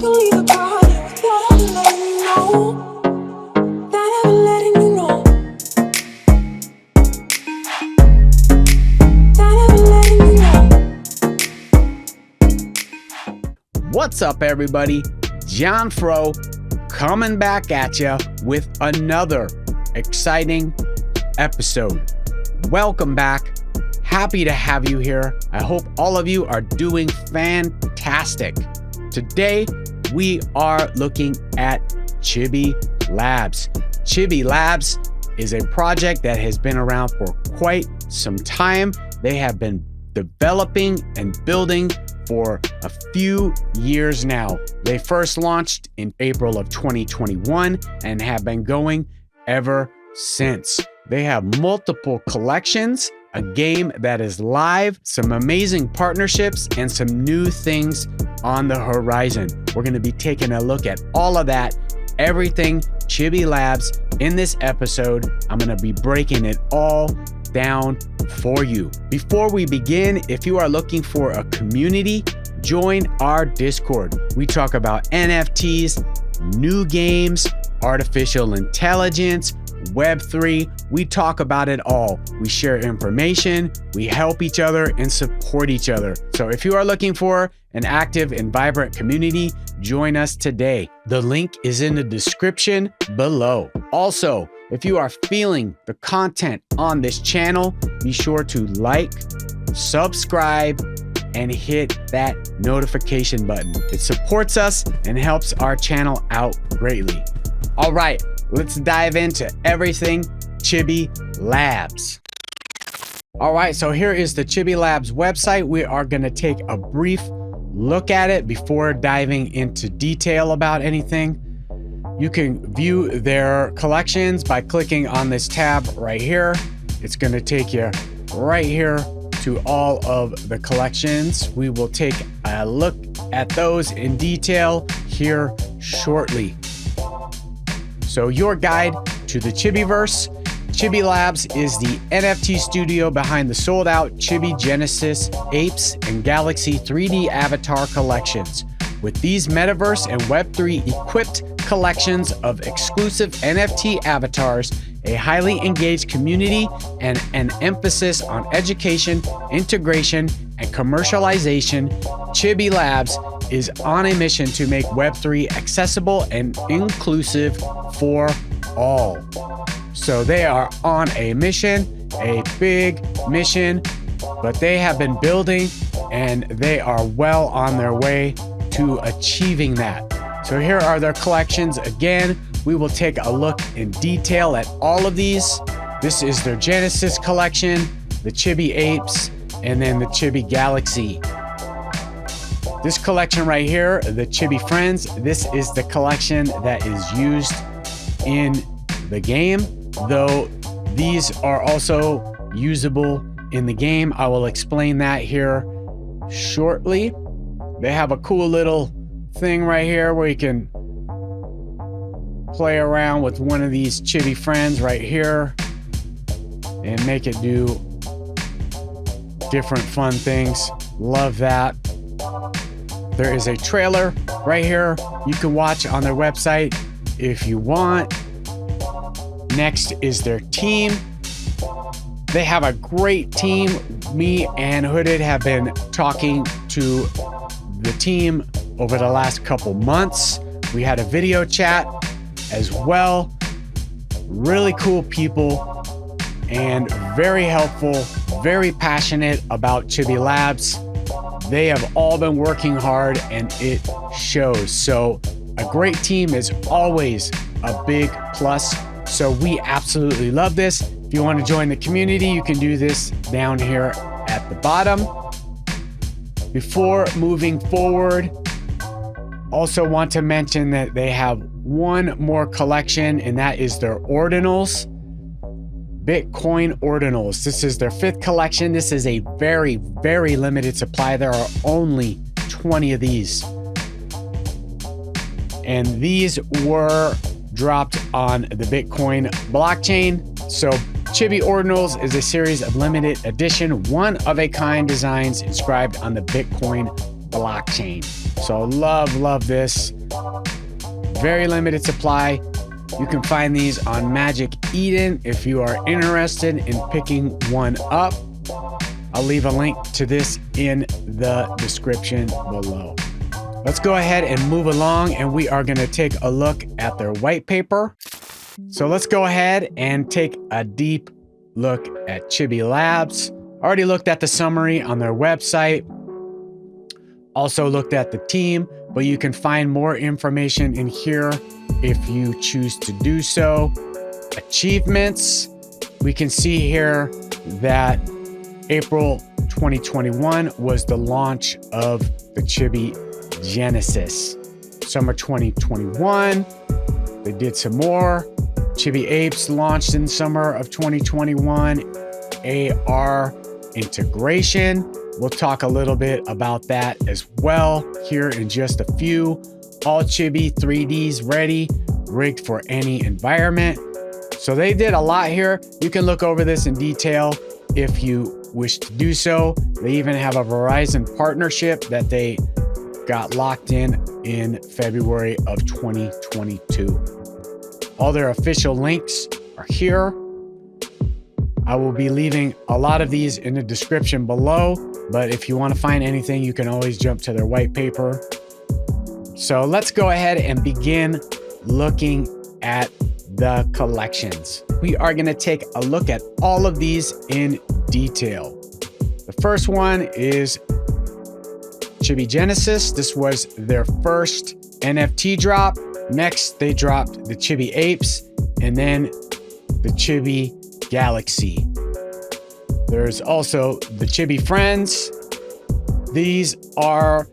can leave the party without ever letting you know. Without ever letting you know. Without ever letting you know. What's up, everybody? John Fro coming back at you with another exciting episode. Welcome back. Happy to have you here. I hope all of you are doing fantastic. Today, we are looking at Chibi Labs. Chibi Labs is a project that has been around for quite some time. They have been developing and building for a few years now. They first launched in April of 2021 and have been going ever since. They have multiple collections, a game that is live, some amazing partnerships, and some new things on the horizon. We're going to be taking a look at all of that, everything Chibi Labs in this episode. I'm going to be breaking it all down for you. Before we begin, if you are looking for a community, join our Discord. We talk about NFTs, new games, artificial intelligence, Web3, we talk about it all. We share information, we help each other, and support each other. So if you are looking for an active and vibrant community, join us today. The link is in the description below. Also, if you are feeling the content on this channel, be sure to like, subscribe, and hit that notification button. It supports us and helps our channel out greatly. All right, let's dive into everything Chibi Labs. All right, so here is the Chibi Labs website. We are going to take a brief look at it before diving into detail about anything. You can view their collections by clicking on this tab right here. It's going to take you right here to all of the collections. We will take a look at those in detail here shortly. So your guide to the Chibiverse. Chibi Labs is the NFT studio behind the sold out Chibi Genesis, Apes, and Galaxy 3D avatar collections. With these Metaverse and Web3-equipped collections of exclusive NFT avatars, a highly engaged community, and an emphasis on education, integration, and commercialization, Chibi Labs is on a mission to make Web3 accessible and inclusive for all. So they are on a mission, a big mission, but they have been building and they are well on their way to achieving that. So here are their collections. Again, we will take a look in detail at all of these. This is their Genesis collection, the Chibi Apes, and then the Chibi Galaxy. This collection right here, the Chibi Frens, this is the collection that is used in the game, though these are also usable in the game. I will explain that here shortly. They have a cool little thing right here where you can play around with one of these Chibi Frens right here and make it do different fun things. Love that. There is a trailer right here you can watch on their website if you want. Next is their team. They have a great team. Me and Hooded have been talking to the team over the last couple months. We had a video chat as well. Really cool people and very helpful, very passionate about Chibi Labs. They have all been working hard and it shows. So a great team is always a big plus. So we absolutely love this. If you want to join the community, you can do this down here at the bottom. Before moving forward, also want to mention that they have one more collection, and that is their Ordinals, Bitcoin Ordinals. This is their 5th collection. This is a very, very limited supply. There are only 20 of these. And these were dropped on the Bitcoin blockchain. So Chibi Ordinals is a series of limited edition, one-of-a-kind designs inscribed on the Bitcoin blockchain. So love this. Very limited supply. You can find these on Magic Eden if you are interested in picking one up. I'll leave a link to this in the description below. Let's go ahead and move along, and we are going to take a look at their white paper. So let's go ahead and take a deep look at Chibi Labs. Already looked at the summary on their website. Also looked at the team, but you can find more information in here if you choose to do so. Achievements. We can see here that April 2021 was the launch of the Chibi Genesis. Summer 2021, they did some more. Chibi Apes launched in summer of 2021. AR integration. We'll talk a little bit about that as well here in just a few. All Chibi 3Ds ready, rigged for any environment. So they did a lot here. You can look over this in detail if you wish to do so. They even have a Verizon partnership that they got locked in February of 2022. All their official links are here. I will be leaving a lot of these in the description below, but if you want to find anything, you can always jump to their white paper. So let's go ahead and begin looking at the collections. We are going to take a look at all of these in detail. The first one is Chibi Genesis. This was their first NFT drop. Next, they dropped the Chibi Apes and then the Chibi Galaxy. There's also the Chibi Frens. These are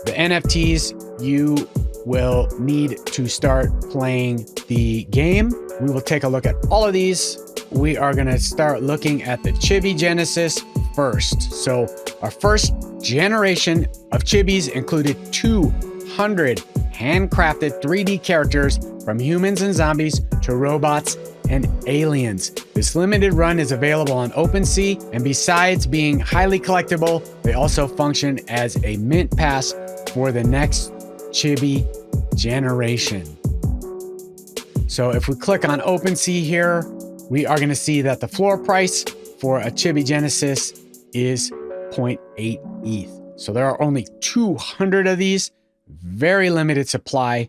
the NFTs you will need to start playing the game. We will take a look at all of these. We are going to start looking at the Chibi Genesis first. So our first generation of Chibis included 200 handcrafted 3D characters from humans and zombies to robots and aliens. This limited run is available on OpenSea, and besides being highly collectible, they also function as a mint pass for the next Chibi generation. So if we click on OpenSea here, we are going to see that the floor price for a Chibi Genesis is 0.8 ETH. So there are only 200 of these, very limited supply.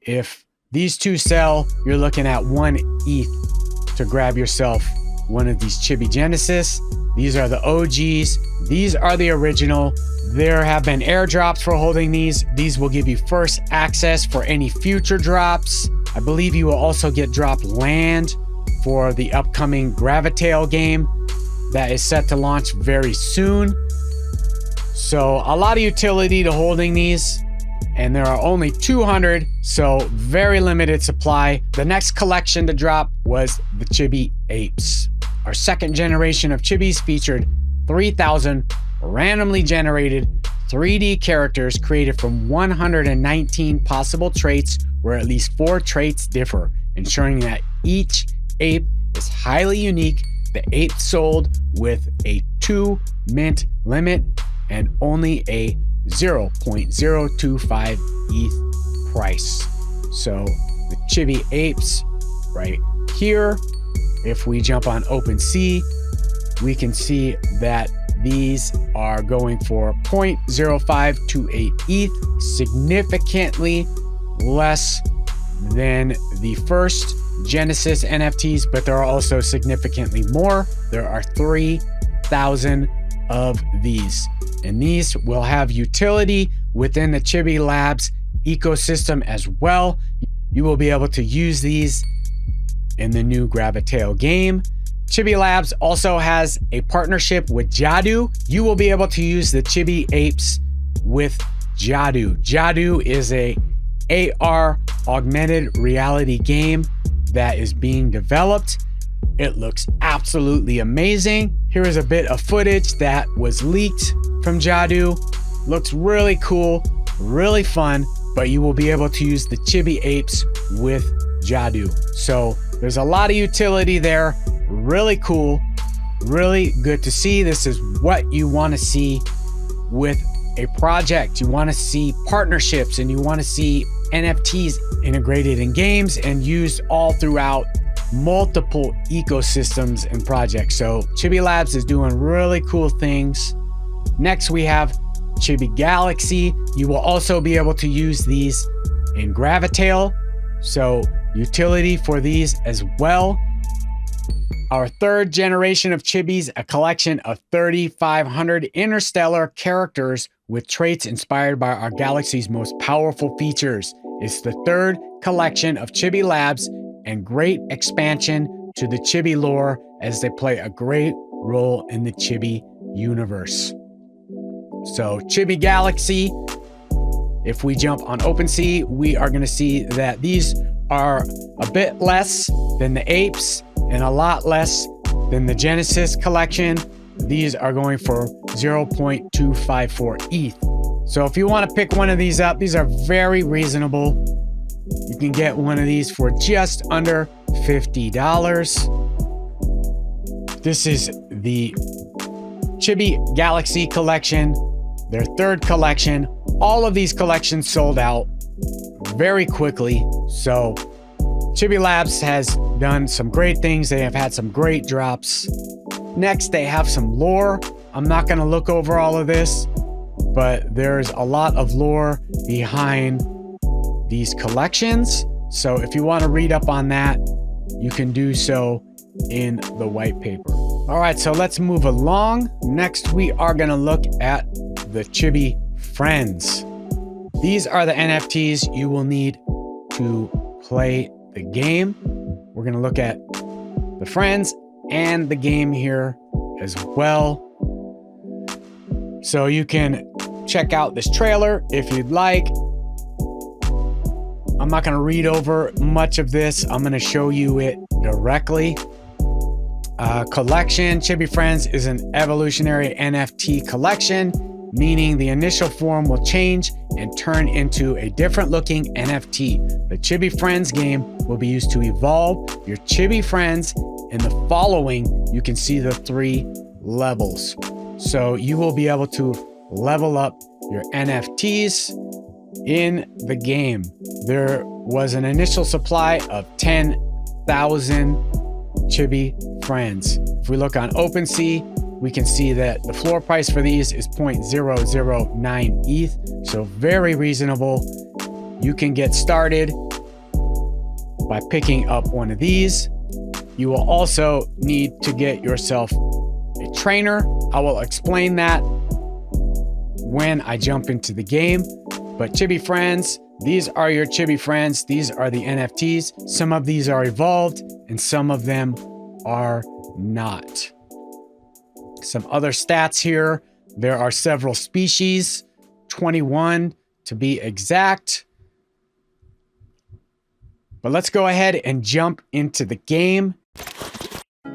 If these two sell, you're looking at 1 ETH to grab yourself one of these Chibi Genesis. These are the OGs. These are the original. There have been airdrops for holding these. These will give you first access for any future drops. I believe you will also get dropped land for the upcoming Gravitail game that is set to launch very soon. So a lot of utility to holding these, and there are only 200, so very limited supply. The next collection to drop was the Chibi Apes. Our second generation of Chibis featured 3,000 randomly generated 3D characters created from 119 possible traits, where at least 4 traits differ, ensuring that each ape is highly unique. The ape sold with a 2 mint limit and only a 0.025 ETH price. So the Chibi Apes right here, if we jump on OpenSea, we can see that these are going for 0.0528 ETH, significantly less than the first Genesis NFTs, but there are also significantly more. There are 3,000 of these, and these will have utility within the Chibi Labs ecosystem as well. You will be able to use these in the new Gravitail game. Chibi Labs also has a partnership with Jadu. You will be able to use the Chibi Apes with Jadu. Jadu is a AR augmented reality game that is being developed. It looks absolutely amazing. Here is a bit of footage that was leaked from Jadu. Looks really cool, really fun, but you will be able to use the Chibi Apes with Jadu. So there's a lot of utility there. Really cool, really good to see. This is what you want to see with a project, you want to see partnerships, and you want to see NFTs integrated in games and used all throughout multiple ecosystems and projects. So Chibi Labs is doing really cool things. Next, we have Chibi Galaxy. You will also be able to use these in Gravitail, so utility for these as well. Our third generation of Chibis, a collection of 3,500 interstellar characters with traits inspired by our galaxy's most powerful features. It's the third collection of Chibi Labs and great expansion to the Chibi lore as they play a great role in the Chibi universe. So Chibi Galaxy, if we jump on OpenSea, we are going to see that these are a bit less than the Apes and a lot less than the Genesis collection. These are going for 0.254 ETH. So if you want to pick one of these up, these are very reasonable. You can get one of these for just under $50. This is the Chibi Galaxy collection, their third collection. All of these collections sold out very quickly. So Chibi Labs has done some great things. They have had some great drops. Next, they have some lore. I'm not going to look over all of this, but there's a lot of lore behind these collections. So if you want to read up on that, you can do so in the white paper. All right, so let's move along. Next, we are going to look at the Chibi Frens. These are the NFTs you will need to play the game. We're going to look at the Frens and the game here as well. So you can check out this trailer if you'd like. I'm not going to read over much of this. I'm going to show you it directly. Collection Chibi Frens is an evolutionary NFT collection, meaning the initial form will change and turn into a different looking NFT. The Chibi Frens game will be used to evolve your Chibi Frens. In the following, you can see the 3 levels. So you will be able to level up your NFTs in the game. There was an initial supply of 10,000 Chibi Frens. If we look on OpenSea, we can see that the floor price for these is 0.009 ETH, so very reasonable. You can get started by picking up one of these. You will also need to get yourself a trainer. I will explain that when I jump into the game. But Chibi Frens, these are your Chibi Frens. These are the NFTs. Some of these are evolved and some of them are not. Some other stats here. There are several species, 21 to be exact. But let's go ahead and jump into the game.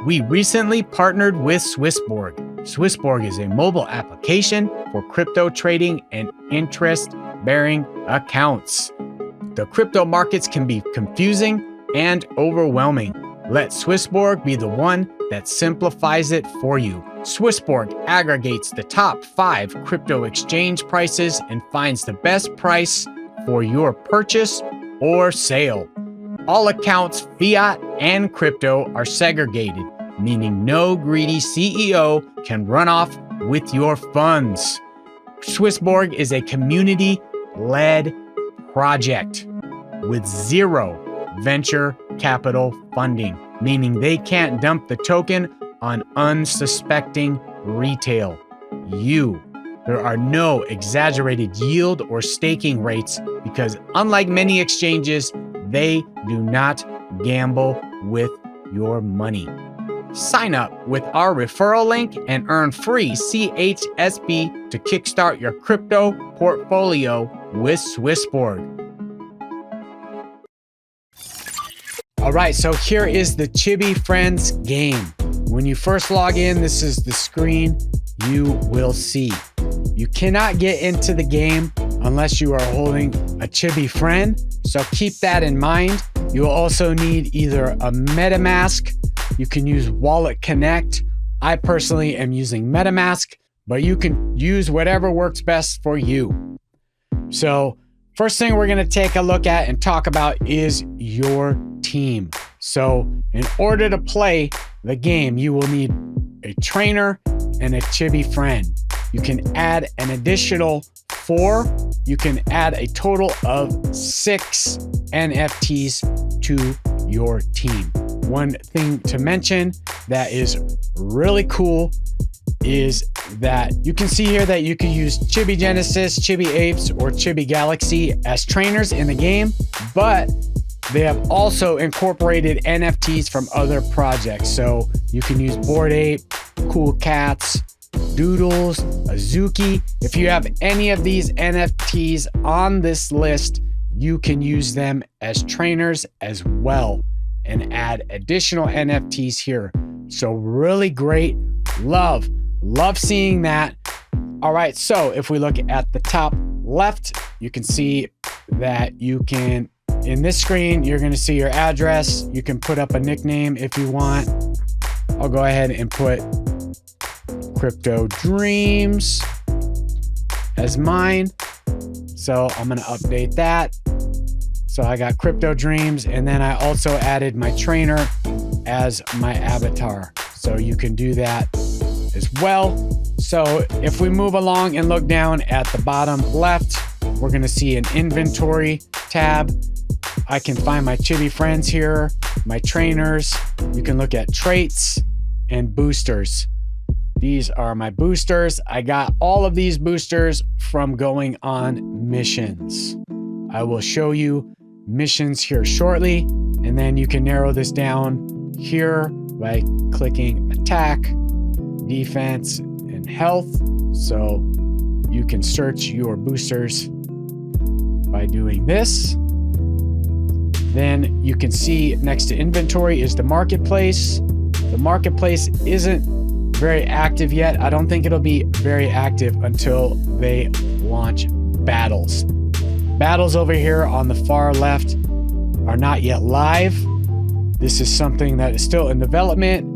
We recently partnered with Swissborg. Swissborg is a mobile application for crypto trading and interest-bearing accounts. The crypto markets can be confusing and overwhelming. Let Swissborg be the one that simplifies it for you. Swissborg aggregates the top 5 crypto exchange prices and finds the best price for your purchase or sale. All accounts, fiat and crypto, are segregated, meaning no greedy CEO can run off with your funds. Swissborg is a community-led project with 0 venture capital funding, meaning they can't dump the token on unsuspecting retail. There are no exaggerated yield or staking rates because, unlike many exchanges, they do not gamble with your money. Sign up with our referral link and earn free CHSB to kickstart your crypto portfolio with Swissborg. All right, so here is the Chibi Frens game. When you first log in, this is the screen you will see. You cannot get into the game unless you are holding a Chibi Fren, so keep that in mind. You will also need either a MetaMask. You can use Wallet Connect. I personally am using MetaMask, but you can use whatever works best for you. So first thing we're going to take a look at and talk about is your team. So in order to play the game, you will need a trainer and a Chibi friend. You can add an additional 4. You can add a total of 6 NFTs to your team. One thing to mention that is really cool is that you can see here that you can use Chibi Genesis, Chibi Apes, or Chibi Galaxy as trainers in the game, but they have also incorporated NFTs from other projects. So you can use Bored Ape, Cool Cats, Doodles, Azuki. If you have any of these NFTs on this list, you can use them as trainers as well and add additional NFTs here. So really great. Love seeing that. All right, so if we look at the top left, you can see that you can, in this screen, you're gonna see your address. You can put up a nickname if you want. I'll go ahead and put KryptoDreamz as mine. So I'm gonna update that. So I got KryptoDreamz, and then I also added my trainer as my avatar. So you can do that as well. So if we move along and look down at the bottom left, we're gonna see an inventory tab. I can find my Chibi Frens here, my trainers. You can look at traits and boosters. These are my boosters. I got all of these boosters from going on missions. I will show you missions here shortly, and then you can narrow this down here by clicking attack, defense, and health. So you can search your boosters by doing this. Then you can see next to inventory is the marketplace. The marketplace isn't very active yet. I don't think it'll be very active until they launch battles. Battles over here on the far left are not yet live. This is something that is still in development.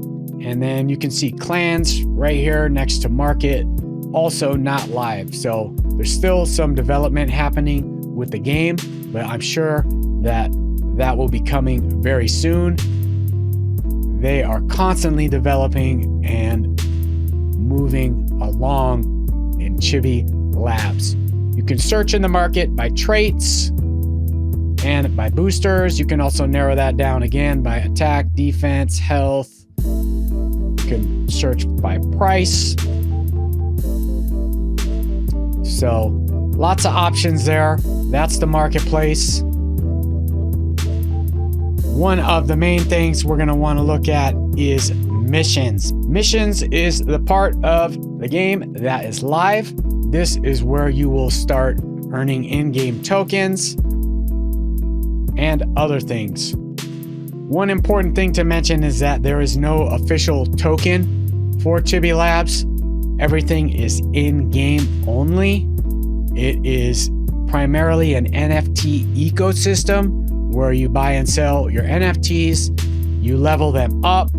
And then you can see clans right here next to market, also not live. So there's still some development happening with the game, but I'm sure that that will be coming very soon. They are constantly developing and moving along in Chibi Labs. You can search in the market by traits and by boosters. You can also narrow that down again by attack, defense, health. You can search by price. So lots of options there. That's the marketplace. One of the main things we're going to want to look at is missions. Missions is the part of the game that is live. This is where you will start earning in-game tokens and other things. One important thing to mention is that there is no official token for Chibi Labs. Everything is in-game only. It is primarily an NFT ecosystem where you buy and sell your NFTs, you level them up,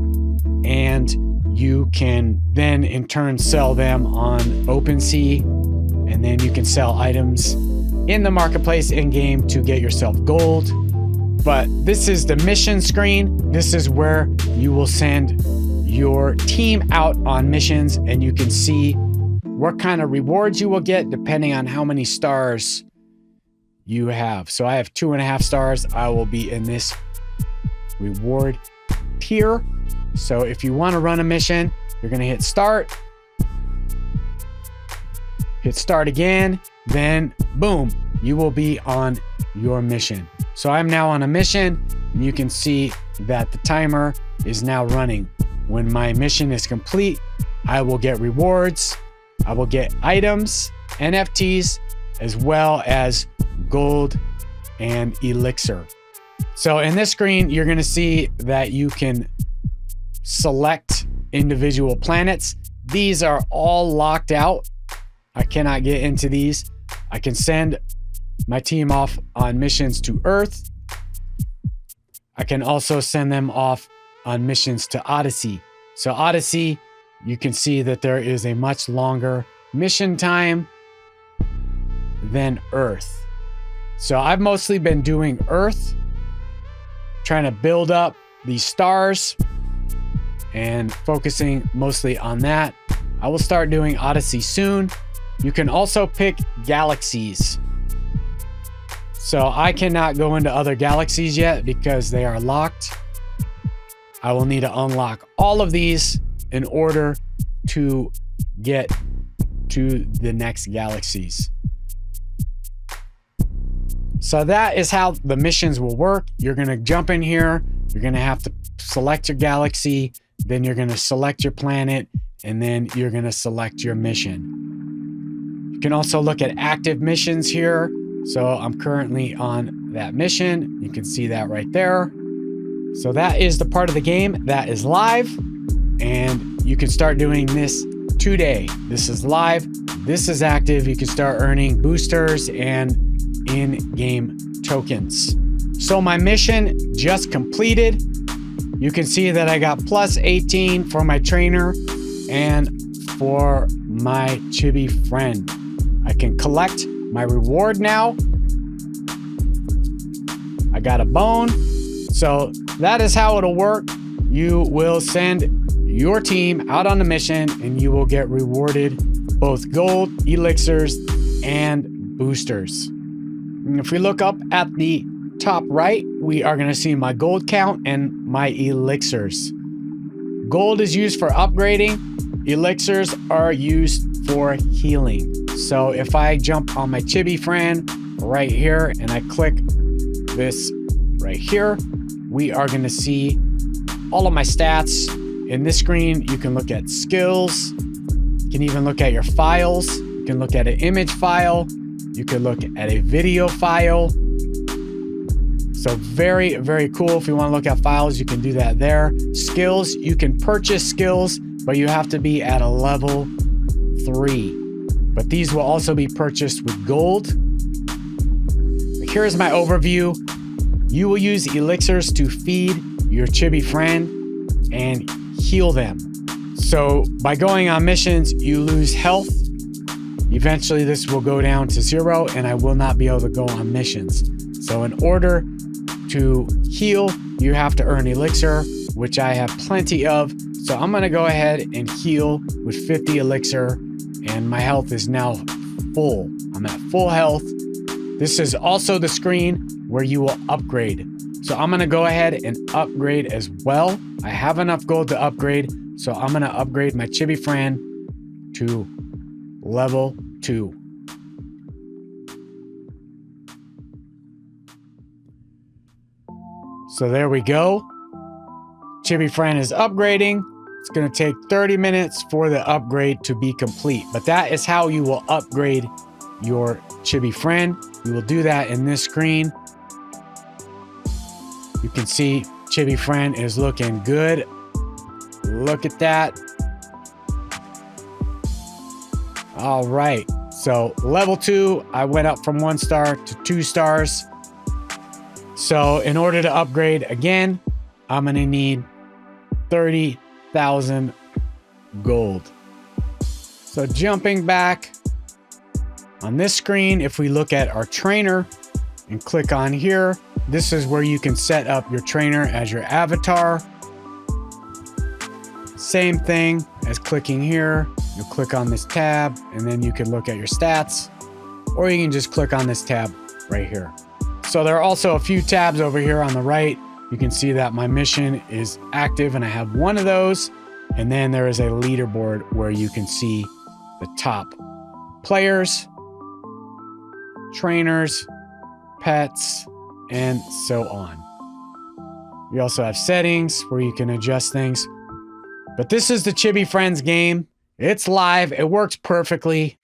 and you can then in turn sell them on OpenSea, and then you can sell items in the marketplace in-game to get yourself gold. But this is the mission screen. This is where you will send your team out on missions, and you can see what kind of rewards you will get depending on how many stars you have. So I have 2.5 stars. I will be in this reward tier. So if you want to run a mission, you're going to hit start, hit start again, then boom, you will be on your mission. So I'm now on a mission, and you can see that the timer is now running. When my mission is complete, I will get rewards, I will get items, NFTs, as well as gold and elixir. So in this screen, you're going to see that you can select individual planets. These are all locked out. I cannot get into these. I can send my team off on missions to Earth. I can also send them off on missions to Odyssey. So Odyssey you can see that there is a much longer mission time than Earth. So I've mostly been doing Earth, trying to build up these stars and focusing mostly on that. I will start doing Odyssey soon. You can also pick galaxies. So I cannot go into other galaxies yet because they are locked. I will need to unlock all of these in order to get to the next galaxies. So that is how the missions will work. You're going to jump in here. You're going to have to select your galaxy. Then you're going to select your planet. And then you're going to select your mission. You can also look at active missions here. So I'm currently on that mission. You can see that right there. So that is the part of the game that is live. And you can start doing this today. This is live. This is active. You can start earning boosters and in-game tokens. So my mission just completed. You can see that I got plus 18 for my trainer and for my Chibi friend. I can collect my reward now. I got a bone. So that is how it'll work. You will send your team out on a mission and you will get rewarded both gold, elixirs, and boosters. And if we look up at the top right, we are going to see my gold count and my elixirs. Gold is used for upgrading. Elixirs are used for healing. So if I jump on my Chibi friend right here and I click this right here, we are going to see all of my stats. In this screen, you can look at skills. You can even look at your files. You can look at an image file. You can look at a video file. So very, very cool. If you want to look at files, you can do that there. Skills, you can purchase skills, but you have to be at a level 3. But these will also be purchased with gold. Here's my overview. You will use elixirs to feed your Chibi friend and heal them. So by going on missions, you lose health. Eventually this will go down to 0 and I will not be able to go on missions. So in order to heal, you have to earn elixir, which I have plenty of. So I'm going to go ahead and heal with 50 elixir and my health is now full. I'm at full health. This is also the screen where you will upgrade. So I'm going to go ahead and upgrade as well. I have enough gold to upgrade. So I'm going to upgrade my Chibi friend to level 2. So there we go. Chibi friend is upgrading. It's going to take 30 minutes for the upgrade to be complete. But that is how you will upgrade your Chibi friend. You will do that in this screen. You can see Chibi friend is looking good. Look at that. All right. So level 2, I went up from 1 star to 2 stars. So in order to upgrade again, I'm going to need 30,000 gold. So jumping back on this screen, if we look at our trainer and click on here, this is where you can set up your trainer as your avatar. Same thing as clicking here. You'll click on this tab and then you can look at your stats, or you can just click on this tab right here. So there are also a few tabs over here on the right. You can see that my mission is active and I have one of those. And then there is a leaderboard where you can see the top players, trainers, pets, and so on. We also have settings where you can adjust things. But this is the Chibi Frens game. It's live. It works perfectly.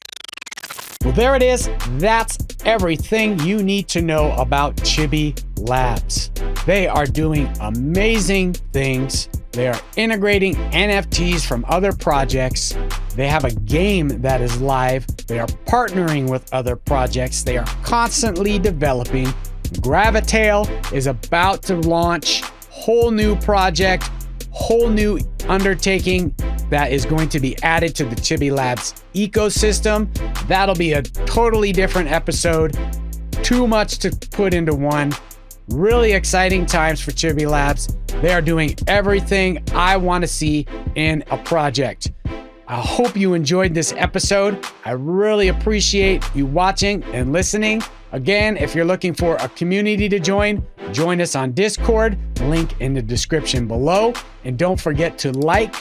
Well, there it is. That's everything you need to know about Chibi Labs. They are doing amazing things. They are integrating NFTs from other projects. They have a game that is live. They are partnering with other projects. They are constantly developing. Gravitail is about to launch whole new project, whole new undertaking that is going to be added to the Chibi Labs ecosystem. That'll be a totally different episode. Too much to put into one. Really exciting times for Chibi Labs. They are doing everything I want to see in a project. I hope you enjoyed this episode. I really appreciate you watching and listening. Again, if you're looking for a community to join us on Discord, link in the description below. And don't forget to like,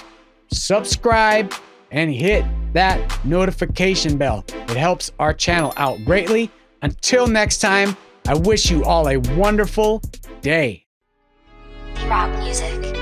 subscribe, and hit that notification bell. It helps our channel out greatly. Until next time, I wish you all a wonderful day. Rock music.